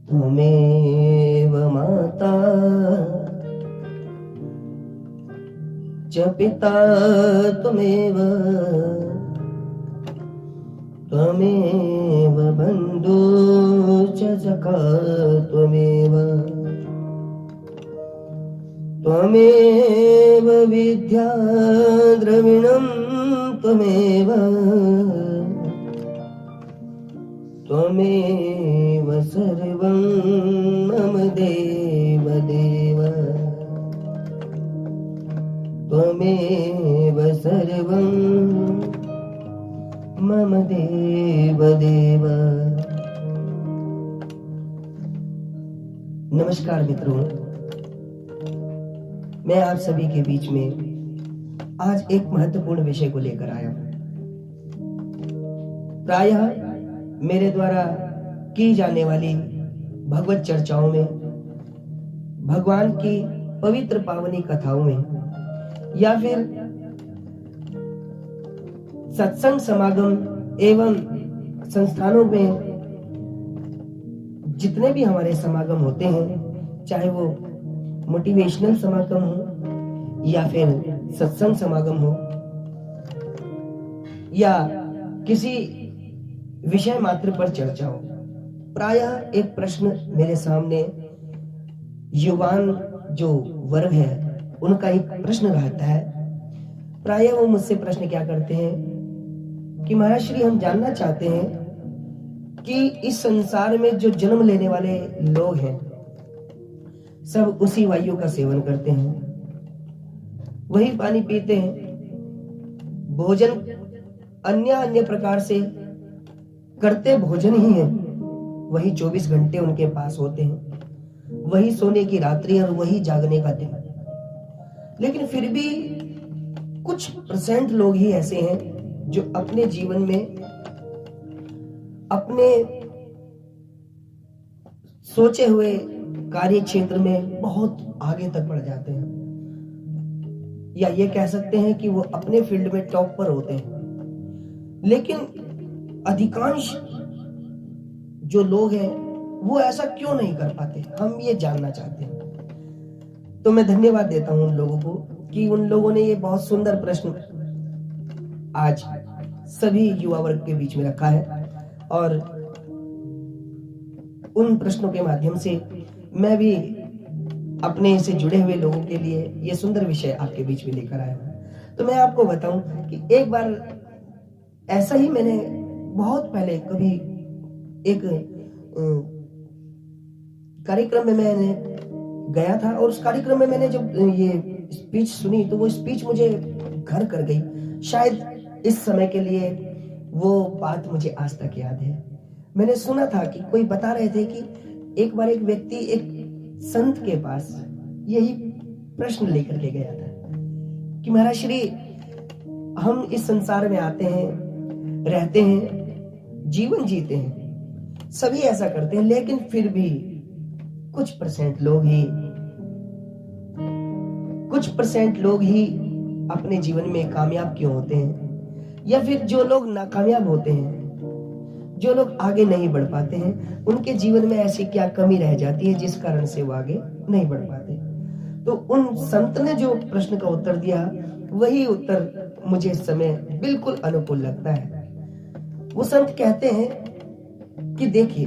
त्वमेव माता च पिता त्वमेव त्वमेव बन्धु च सखा त्वमेव त्वमेव विद्या द्रविणं त्वमेव त्वमेव सर्वं मम देव देव त्वमेव सर्वं मम देव देव। नमस्कार मित्रों, मैं आप सभी के बीच में आज एक महत्वपूर्ण विषय को लेकर आया हूं। प्रायः मेरे द्वारा की जाने वाली भगवत चर्चाओं में, भगवान की पवित्र पावनी कथाओं में या फिर सत्संग समागम एवं संस्थानों में जितने भी हमारे समागम होते हैं, चाहे वो मोटिवेशनल समागम हो या फिर सत्संग समागम हो या किसी विषय मात्र पर चर्चा हो, प्रायः एक प्रश्न मेरे सामने युवान जो वर्ग है उनका एक प्रश्न रहता है। प्रायः वो मुझसे प्रश्न क्या करते हैं कि महाराज श्री, हम जानना चाहते हैं कि इस संसार में जो जन्म लेने वाले लोग हैं सब उसी वायु का सेवन करते हैं, वही पानी पीते हैं, भोजन अन्य प्रकार से करते भोजन ही है, वही 24 घंटे उनके पास होते हैं, वही सोने की रात्रि और वही जागने का दिन। लेकिन फिर भी कुछ % लोग ही ऐसे हैं जो अपने जीवन में अपने सोचे हुए कार्य क्षेत्र में बहुत आगे तक बढ़ जाते हैं, या ये कह सकते हैं कि वो अपने फील्ड में टॉप पर होते हैं। लेकिन अधिकांश जो लोग हैं वो ऐसा क्यों नहीं कर पाते, हम ये जानना चाहते हैं। तो मैं धन्यवाद देता हूं उन लोगों को कि उन लोगों ने ये बहुत सुंदर प्रश्न आज सभी युवा वर्ग के बीच में रखा है, और उन प्रश्नों के माध्यम से मैं भी अपने से जुड़े हुए लोगों के लिए ये सुंदर विषय आपके बीच में लेकर आया हूं। तो मैं आपको बताऊं कि एक बार ऐसा ही मैंने बहुत पहले कभी एक कार्यक्रम में मैंने गया था, और उस कार्यक्रम में मैंने जब ये स्पीच सुनी तो वो स्पीच मुझे घर कर गई। शायद इस समय के लिए वो बात मुझे आज तक याद है। मैंने सुना था कि कोई बता रहे थे कि एक बार एक व्यक्ति एक संत के पास यही प्रश्न लेकर के गया था कि महाराज श्री, हम इस संसार में आते हैं, रहते हैं, जीवन जीते हैं, सभी ऐसा करते हैं, लेकिन फिर भी कुछ % लोग ही अपने जीवन में कामयाब क्यों होते हैं, या फिर जो लोग नाकामयाब होते हैं, जो लोग आगे नहीं बढ़ पाते हैं, उनके जीवन में ऐसी क्या कमी रह जाती है जिस कारण से वो आगे नहीं बढ़ पाते। तो उन संत ने जो प्रश्न का उत्तर दिया, वही उत्तर मुझे इस समय बिल्कुल अनुकूल लगता है। वो संत कहते हैं कि देखिए,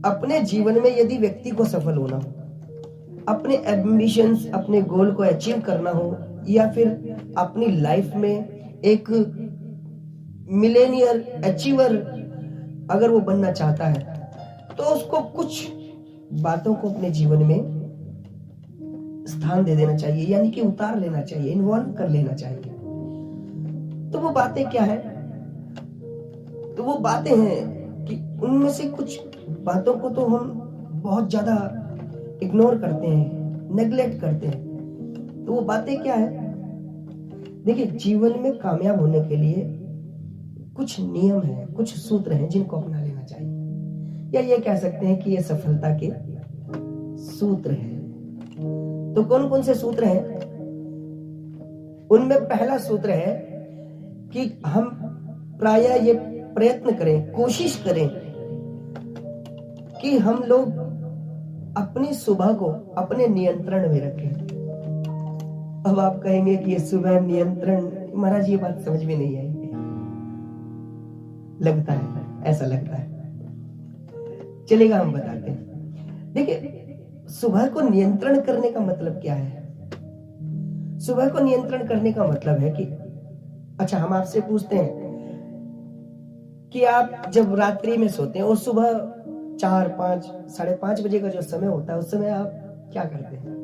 अपने जीवन में यदि व्यक्ति को सफल होना हो, अपने एम्बिशंस, अपने गोल को अचीव करना हो, या फिर अपनी लाइफ में एक मिलेनियर अचीवर अगर वो बनना चाहता है, तो उसको कुछ बातों को अपने जीवन में स्थान दे देना चाहिए, यानी कि उतार लेना चाहिए, इन्वॉल्व कर लेना चाहिए। तो वो बातें क्या है? तो वो बातें हैं कि उनमें से कुछ बातों को तो हम बहुत ज्यादा इग्नोर करते हैं, नेग्लेक्ट करते हैं। तो वो बातें क्या है? देखिए, जीवन में कामयाब होने के लिए कुछ नियम है, कुछ सूत्र हैं जिनको अपना लेना चाहिए, या ये कह सकते हैं कि ये सफलता के सूत्र हैं। तो कौन कौन से सूत्र हैं? उनमें पहला सूत्र है कि हम प्रायः ये प्रयत्न करें, कोशिश करें कि हम लोग अपनी सुबह को अपने नियंत्रण में रखें। अब आप कहेंगे कि ये सुबह नियंत्रण, महाराज ये बात समझ में नहीं आई। लगता है, ऐसा लगता है, चलेगा हम बताते हैं। देखिए, सुबह को नियंत्रण करने का मतलब क्या है? सुबह को नियंत्रण करने का मतलब है कि अच्छा, हम आपसे पूछते हैं कि आप जब रात्रि में सोते हैं और सुबह 4, 5, 5:30 बजे का जो समय होता है, उस समय आप क्या करते हैं?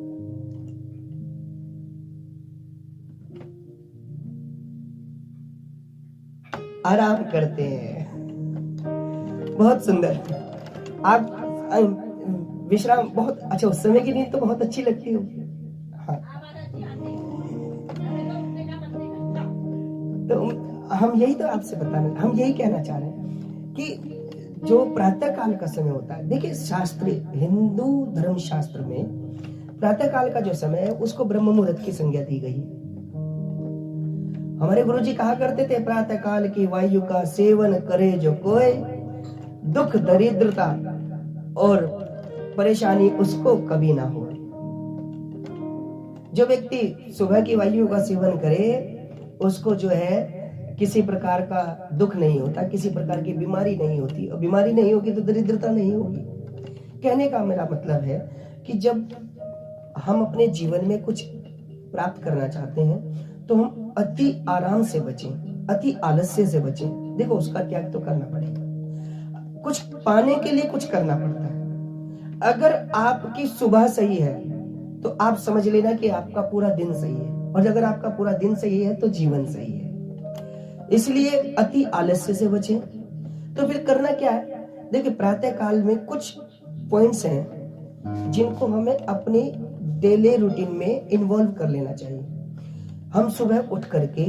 आराम करते हैं। बहुत सुंदर। आप विश्राम, बहुत अच्छा, उस समय की नींद तो बहुत अच्छी लगती होगी। हाँ, तो हम यही तो आपसे बताना, हम यही कहना चाह रहे हैं कि जो प्रातः काल का समय होता है, देखिए शास्त्र, हिंदू धर्म शास्त्र में प्रातः काल का जो समय है उसको ब्रह्म मुहूर्त की संज्ञा दी गई है। हमारे गुरुजी कहा करते थे, प्रातः काल की वायु का सेवन करे जो कोई, दुख दरिद्रता और परेशानी उसको कभी ना हो। जो व्यक्ति सुबह की वायु का सेवन करे उसको जो है किसी प्रकार का दुख नहीं होता, किसी प्रकार की बीमारी नहीं होती, और बीमारी नहीं होगी तो दरिद्रता नहीं होगी। कहने का मेरा मतलब है कि जब हम अपने जीवन में कुछ प्राप्त करना चाहते हैं तो हम अति आराम से बचें, अति आलस्य से बचें। देखो, उसका त्याग तो करना पड़ेगा, कुछ पाने के लिए कुछ करना पड़ता है। अगर आपकी सुबह सही है तो आप समझ लेना कि आपका पूरा दिन सही है, और अगर आपका पूरा दिन सही है तो जीवन सही है। इसलिए अति आलस्य से बचें। तो फिर करना क्या है? देखिए, प्रातः काल में कुछ पॉइंट्स हैं जिनको हमें अपनी डेली रूटीन में इन्वॉल्व कर लेना चाहिए। हम सुबह उठ करके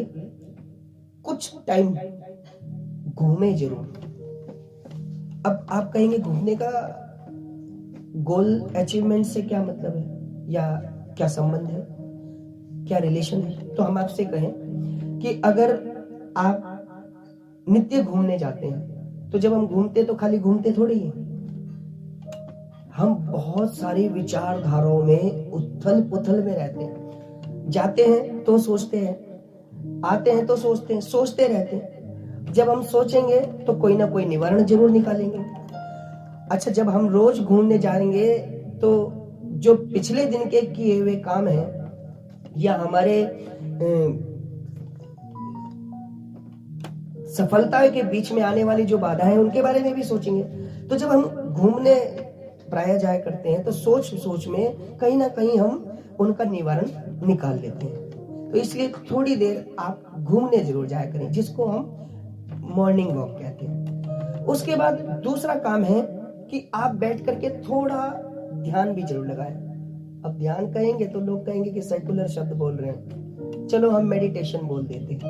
कुछ टाइम घूमे जरूर। अब आप कहेंगे घूमने का गोल अचीवमेंट से क्या मतलब है, या क्या संबंध है, क्या रिलेशन है? तो हम आपसे कहें कि अगर आप नित्य घूमने जाते हैं तो जब हम घूमते तो खाली घूमते थोड़ी हैं, हम बहुत सारी विचारधाराओं में उथल पुथल में रहते हैं। जाते हैं तो सोचते हैं, आते हैं तो सोचते हैं, सोचते रहते हैं। जब हम सोचेंगे तो कोई ना कोई निवारण जरूर निकालेंगे। अच्छा, जब हम रोज घूमने जाएंगे तो जो पिछले दिन के किए हुए काम हैं या हमारे सफलता के बीच में आने वाली जो बाधा है उनके बारे में भी सोचेंगे। तो जब हम घूमने प्राय जाया करते हैं तो सोच सोच में कहीं ना कहीं हम उनका निवारण निकाल लेते हैं। तो इसलिए थोड़ी देर आप घूमने जरूर जाया करें, जिसको हम मॉर्निंग वॉक कहते हैं। उसके बाद दूसरा काम है कि आप बैठ करके थोड़ा ध्यान भी जरूर लगाएं। अब ध्यान कहेंगे तो लोग कहेंगे कि सेकुलर शब्द बोल रहे हैं, चलो हम मेडिटेशन बोल देते हैं।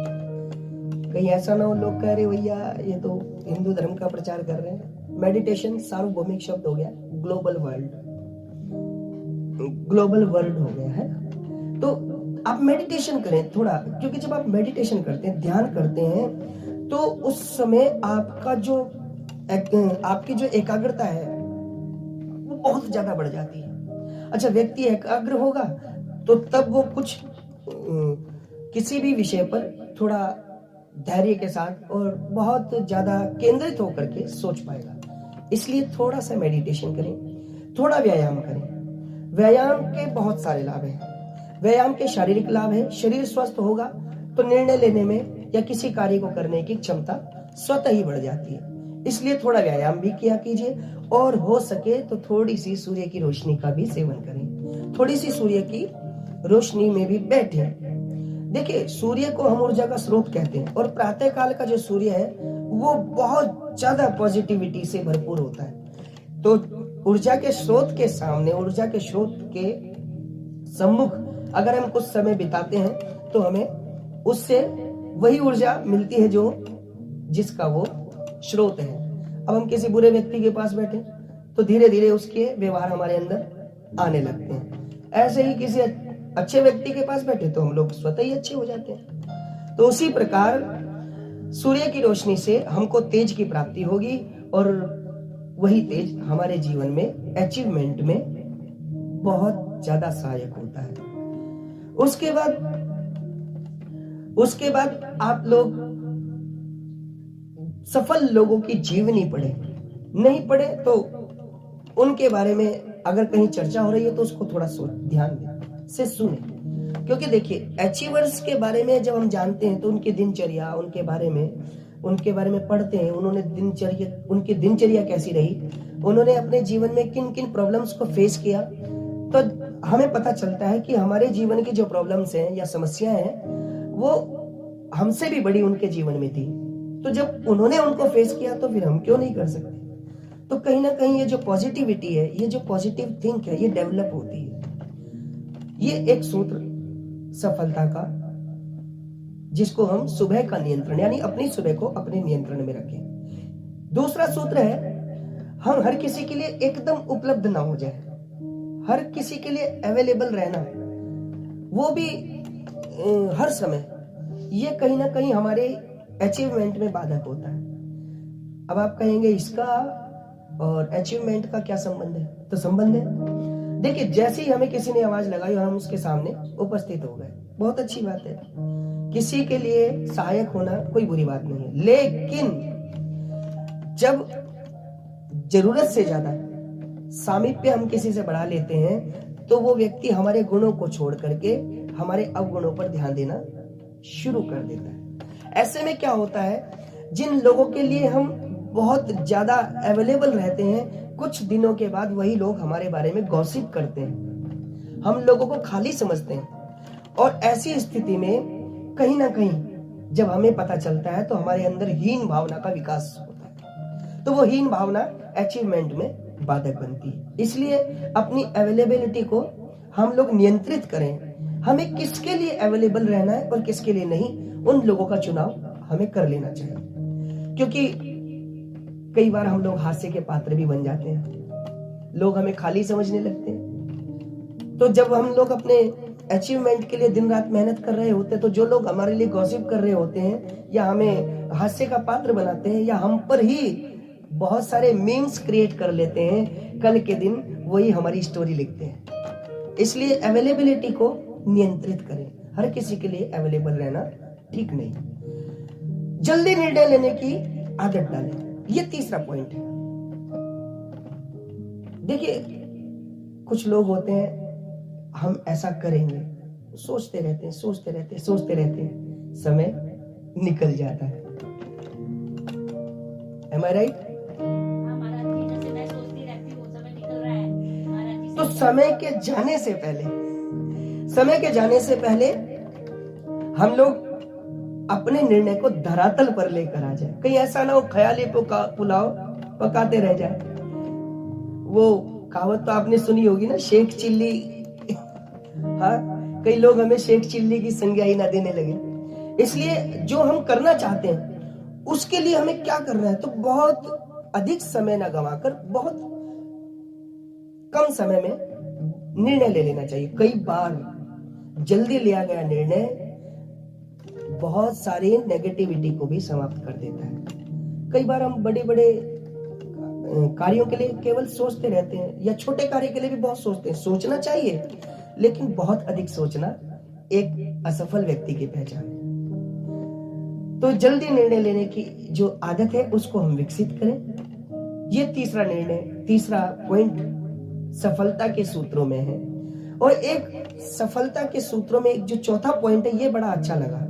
कहीं ऐसा ना हो लोग कह रहे भैया ये तो हिंदू धर्म का प्रचार कर रहे हैं। मेडिटेशन सार्वभौमिक शब्द हो गया, ग्लोबल वर्ल्ड हो गया है। तो आप मेडिटेशन करें थोड़ा, क्योंकि जब आप मेडिटेशन करते हैं, ध्यान करते हैं, तो उस समय आपका जो आपकी जो एकाग्रता है वो बहुत ज्यादा बढ़ जाती है। अच्छा, व्यक्ति एकाग्र होगा तो तब वो कुछ किसी भी विषय पर थोड़ा धैर्य के साथ और बहुत ज्यादा केंद्रित होकर के सोच पाएगा। इसलिए थोड़ा सा मेडिटेशन करें, थोड़ा व्यायाम करें। व्यायाम के बहुत सारे लाभ हैं। व्यायाम के शारीरिक लाभ है, शरीर स्वस्थ होगा तो निर्णय लेने में या किसी कार्य को करने की क्षमता स्वतः ही बढ़ जाती है। इसलिए थोड़ा व्यायाम भी किया कीजिए, और हो सके तो थोड़ी सी सूर्य की रोशनी का भी सेवन करें। थोड़ी सी सूर्य की रोशनी में भी बैठे। देखिए, सूर्य को हम ऊर्जा का स्रोत कहते हैं, और प्रातः काल का जो सूर्य है वो बहुत ज्यादा पॉजिटिविटी से भरपूर होता है। तो ऊर्जा के स्रोत के सामने, ऊर्जा के स्रोत के सम्मुख अगर हम कुछ समय बिताते हैं तो हमें उससे वही ऊर्जा मिलती है जो जिसका वो स्रोत है। अब हम किसी बुरे व्यक्ति के पास बैठे तो धीरे धीरे उसके व्यवहार हमारे अंदर आने लगते हैं। ऐसे ही किसी अच्छे व्यक्ति के पास बैठे तो हम लोग स्वतः ही अच्छे हो जाते हैं। तो उसी प्रकार सूर्य की रोशनी से हमको तेज की प्राप्ति होगी और वही तेज हमारे जीवन में अचीवमेंट में बहुत ज्यादा सहायक होता है। उसके बाद आप लोग सफल लोगों की जीवनी पढ़े, नहीं पढ़े तो उनके बारे में अगर कहीं चर्चा हो रही है तो उसको थोड़ा ध्यान से सुने, क्योंकि देखिए अचीवर्स के बारे में जब हम जानते हैं तो उनकी दिनचर्या, उनके बारे में पढ़ते हैं, उनकी दिनचर्या कैसी रही, उन्होंने अपने जीवन में किन किन प्रॉब्लम्स को फेस किया, तो हमें पता चलता है कि हमारे जीवन की जो प्रॉब्लम्स हैं या समस्याएं हैं वो हमसे भी बड़ी उनके जीवन में थी। तो जब उन्होंने उनको फेस किया तो फिर हम क्यों नहीं कर सकते। तो कहीं ना कहीं ये जो पॉजिटिविटी है, ये जो पॉजिटिव थिंक है, ये डेवलप होती है। ये एक सूत्र सफलता का, जिसको हम सुबह का नियंत्रण, यानी अपनी सुबह को अपने नियंत्रण में रखें। दूसरा सूत्र है, हम हर किसी के लिए एकदम उपलब्ध ना हो जाए, हर किसी के लिए अवेलेबल रहना, वो भी हर समय, ये कहीं ना कहीं हमारे अचीवमेंट में बाधक होता है। अब आप कहेंगे इसका और अचीवमेंट का क्या संबंध है? तो संबंध है, देखिए जैसे ही हमें किसी ने आवाज लगाई और हम उसके सामने उपस्थित हो गए, बहुत अच्छी बात है, किसी के लिए सहायक होना कोई बुरी बात नहीं है। लेकिन जब जरूरत से ज्यादा सामीप्य हम किसी से बढ़ा लेते हैं तो वो व्यक्ति हमारे गुणों को छोड़ करके हमारे अवगुणों पर ध्यान देना शुरू कर देता है। ऐसे में क्या होता है, जिन लोगों के लिए हम बहुत ज्यादा अवेलेबल रहते हैं, कुछ दिनों के बाद वही लोग हमारे बारे में गॉसिप करते हैं, हम लोगों को खाली समझते हैं, और ऐसी स्थिति में कहीं ना कहीं जब हमें पता चलता है तो हमारे अंदर हीन भावना का विकास होता है, तो वो हीन भावना अचीवमेंट में बाधक बनती है। इसलिए अपनी अवेलेबिलिटी को हम लोग नियंत्रित करें, हमें किसके लिए अवेलेबल रहना है और किसके लिए नहीं, उन लोगों का चुनाव हमें कर लेना चाहिए। क्योंकि कई बार हम लोग हास्य के पात्र भी बन जाते हैं, लोग हमें खाली समझने लगते हैं। तो जब हम लोग अपने अचीवमेंट के लिए दिन रात मेहनत कर रहे होते हैं, तो जो लोग हमारे लिए गॉसिप कर रहे होते हैं या हमें हास्य का पात्र बनाते हैं या हम पर ही बहुत सारे मीम्स क्रिएट कर लेते हैं, कल के दिन वही हमारी स्टोरी लिखते हैं। इसलिए अवेलेबिलिटी को नियंत्रित करें, हर किसी के लिए अवेलेबल रहना ठीक नहीं। जल्दी निर्णय लेने की आदत डालें, ये तीसरा पॉइंट है। देखिए कुछ लोग होते हैं, हम ऐसा करेंगे, सोचते रहते हैं, समय निकल जाता है। Am I right? तो समय के जाने से पहले हम लोग अपने निर्णय को धरातल पर लेकर आ जाए। कहीं ऐसा ना हो ख्याली पुलाव पकाते रह जाए। वो कहावत तो आपने सुनी होगी ना, शेख चिल्ली। हाँ, कई लोग हमें शेख चिल्ली की संज्ञा ही ना देने लगे। इसलिए जो हम करना चाहते हैं उसके लिए हमें क्या करना है, तो बहुत अधिक समय ना गंवाकर बहुत कम समय में निर्णय ले लेना चाहिए। कई बार जल्दी लिया गया निर्णय बहुत सारी नेगेटिविटी को भी समाप्त कर देता है। कई बार हम बड़े बड़े कार्यों के लिए केवल सोचते रहते हैं, या छोटे कार्य के लिए भी बहुत सोचते हैं। सोचना चाहिए, लेकिन बहुत अधिक सोचना एक असफल व्यक्ति की पहचान है। तो जल्दी निर्णय लेने की जो आदत है उसको हम विकसित करें। ये तीसरा पॉइंट सफलता के सूत्रों में है। और एक सफलता के सूत्रों में एक जो चौथा पॉइंट है, ये बड़ा अच्छा लगा,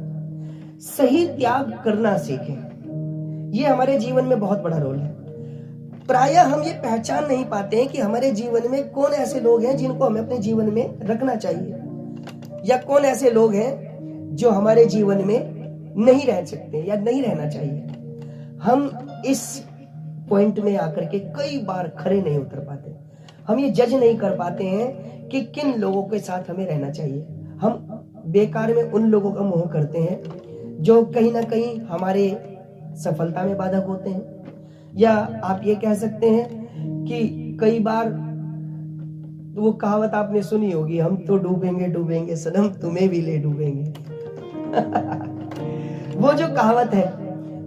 सही त्याग करना सीखें। ये हमारे जीवन में बहुत बड़ा रोल है। प्रायः हम ये पहचान नहीं पाते हैं कि हमारे जीवन में कौन ऐसे लोग हैं जिनको हमें अपने जीवन में रखना चाहिए, या कौन ऐसे लोग हैं जो हमारे जीवन में नहीं रह सकते या नहीं रहना चाहिए। हम इस पॉइंट में आकर के कई बार खरे नहीं उतर पाते। हम ये जज नहीं कर पाते हैं कि किन लोगों के साथ हमें रहना चाहिए। हम बेकार में उन लोगों का मोह करते हैं जो कहीं ना कहीं हमारे सफलता में बाधक होते हैं। या आप ये कह सकते हैं कि कई बार वो कहावत आपने सुनी होगी, हम तो डूबेंगे सनम तुम्हें भी ले डूबेंगे। वो जो कहावत है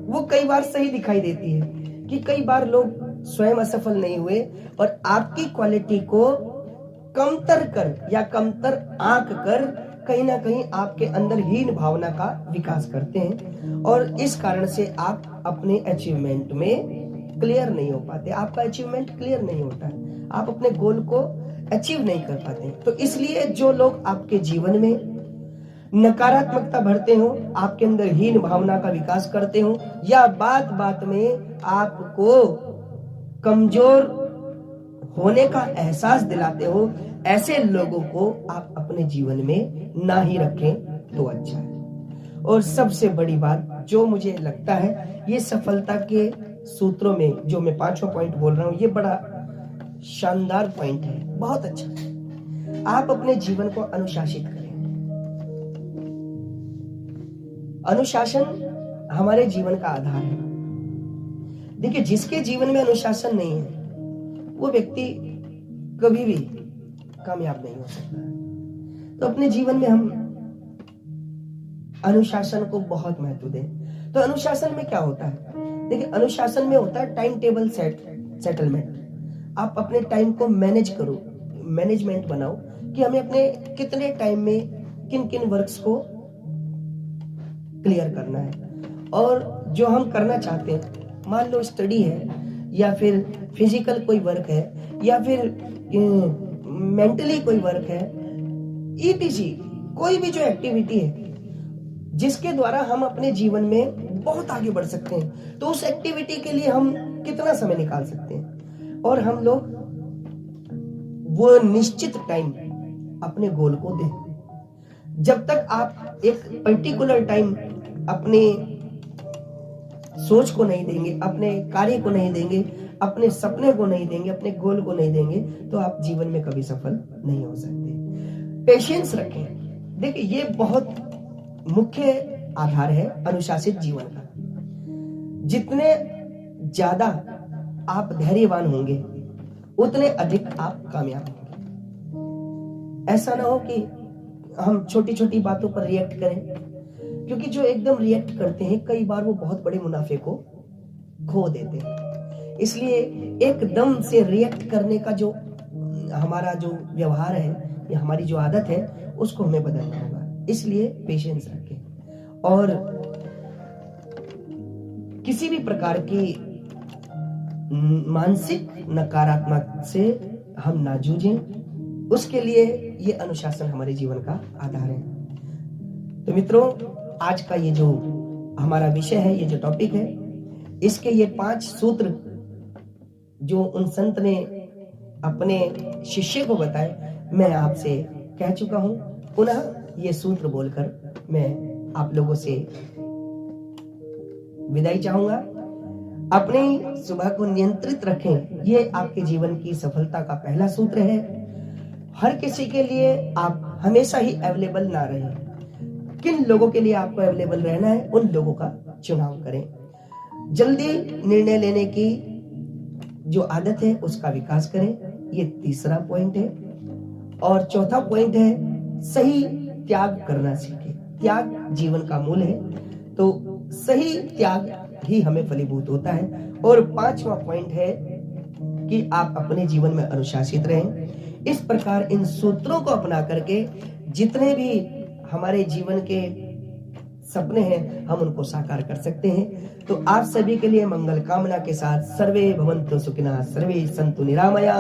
वो कई बार सही दिखाई देती है कि कई बार लोग स्वयं असफल नहीं हुए और आपकी क्वालिटी को कमतर कर या कमतर आंक कर कहीं ना कहीं आपके अंदर हीन भावना का विकास करते हैं और इस कारण से आप अपने अचीवमेंट में क्लियर नहीं हो पाते। आपका अचीवमेंट क्लियर नहीं होता है, आप अपने गोल को अचीव नहीं कर पाते। तो इसलिए जो लोग आपके जीवन में नकारात्मकता भरते हो, आपके अंदर हीन भावना का विकास करते हो या बात बात में आपको कमजोर होने का एहसास दिलाते हो, ऐसे लोगों को आप अपने जीवन में ना ही रखें तो अच्छा है। और सबसे बड़ी बात जो मुझे लगता है ये सफलता के सूत्रों में जो मैं 5वां पॉइंट बोल रहा हूं, ये बड़ा शानदार पॉइंट है, बहुत अच्छा। आप अपने जीवन को अनुशासित करें। अनुशासन हमारे जीवन का आधार है। देखिए, जिसके जीवन में अनुशासन नहीं है वो व्यक्ति कभी भी कामयाब नहीं हो सकता। तो अपने जीवन में हम अनुशासन को बहुत महत्व दें। तो अनुशासन में क्या होता है? देखिए, अनुशासन में होता है टाइम टेबल सेटलमेंट। आप अपने टाइम को मैनेज करो, मैनेजमेंट बनाओ कि हमें अपने कितने टाइम में किन किन वर्क्स को क्लियर करना है और जो हम करना चाहते हैं, मान लो स्टडी है या फिर फिजिकल कोई वर्क है या फिर मेंटली कोई वर्क है, ईटीसी कोई भी जो एक्टिविटी है जिसके द्वारा हम अपने जीवन में बहुत आगे बढ़ सकते हैं, तो उस एक्टिविटी के लिए हम कितना समय निकाल सकते हैं और हम लोग वो निश्चित टाइम अपने गोल को दें। जब तक आप एक पर्टिकुलर टाइम अपने सोच को नहीं देंगे, अपने कार्य को नहीं देंगे, अपने सपने को नहीं देंगे, अपने गोल को नहीं देंगे, तो आप जीवन में कभी सफल नहीं हो सकते। पेशेंस रखें। देखिए, ये बहुत मुख्य आधार है अनुशासित जीवन का। जितने ज्यादा आप धैर्यवान होंगे उतने अधिक आप कामयाब होंगे। ऐसा ना हो कि हम छोटी छोटी बातों पर रिएक्ट करें, क्योंकि जो एकदम रिएक्ट करते हैं कई बार वो बहुत बड़े मुनाफे को खो देते हैं। इसलिए एकदम से रिएक्ट करने का जो हमारा जो व्यवहार है या हमारी जो आदत है उसको हमें बदलना होगा। इसलिए पेशेंस रखें और किसी भी प्रकार की मानसिक नकारात्मक से हम ना जूझें। उसके लिए ये अनुशासन हमारे जीवन का आधार है। तो मित्रों, आज का ये जो हमारा विषय है, ये जो टॉपिक है, इसके ये 5 सूत्र जो उन संत ने अपने शिष्य को बताए, मैं आपसे कह चुका हूं। पुनः ये सूत्र बोलकर मैं आप लोगों से विदाई चाहूंगा। अपनी सुबह को नियंत्रित रखें, ये आपके जीवन की सफलता का पहला सूत्र है। हर किसी के लिए आप हमेशा ही अवेलेबल ना रहें। किन लोगों के लिए आपको अवेलेबल रहना है, उन लोगों का चुनाव करें। जल्दी निर्णय लेने की जो आदत है उसका विकास करें, ये तीसरा पॉइंट है। और चौथा पॉइंट है सही त्याग करना सीखें। त्याग जीवन का मूल है, तो सही त्याग ही हमें फलीभूत होता है। और 5वां पॉइंट है कि आप अपने जीवन में अनुशासित रहें। इस प्रकार इन सूत्रों को अपना करके जितने भी हमारे जीवन के सपने हैं हम उनको साकार कर सकते हैं। तो आप सभी के लिए मंगल कामना के साथ सर्वे भवन्तु सुखिनः, सर्वे सन्तु निरामया,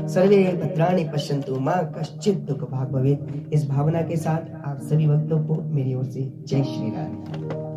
सर्वे भद्राणि पश्यन्तु मां कश्चित् दुःख भाग् भवेत्। इस भावना के साथ आप सभी भक्तों को मेरी ओर से जय श्री राम।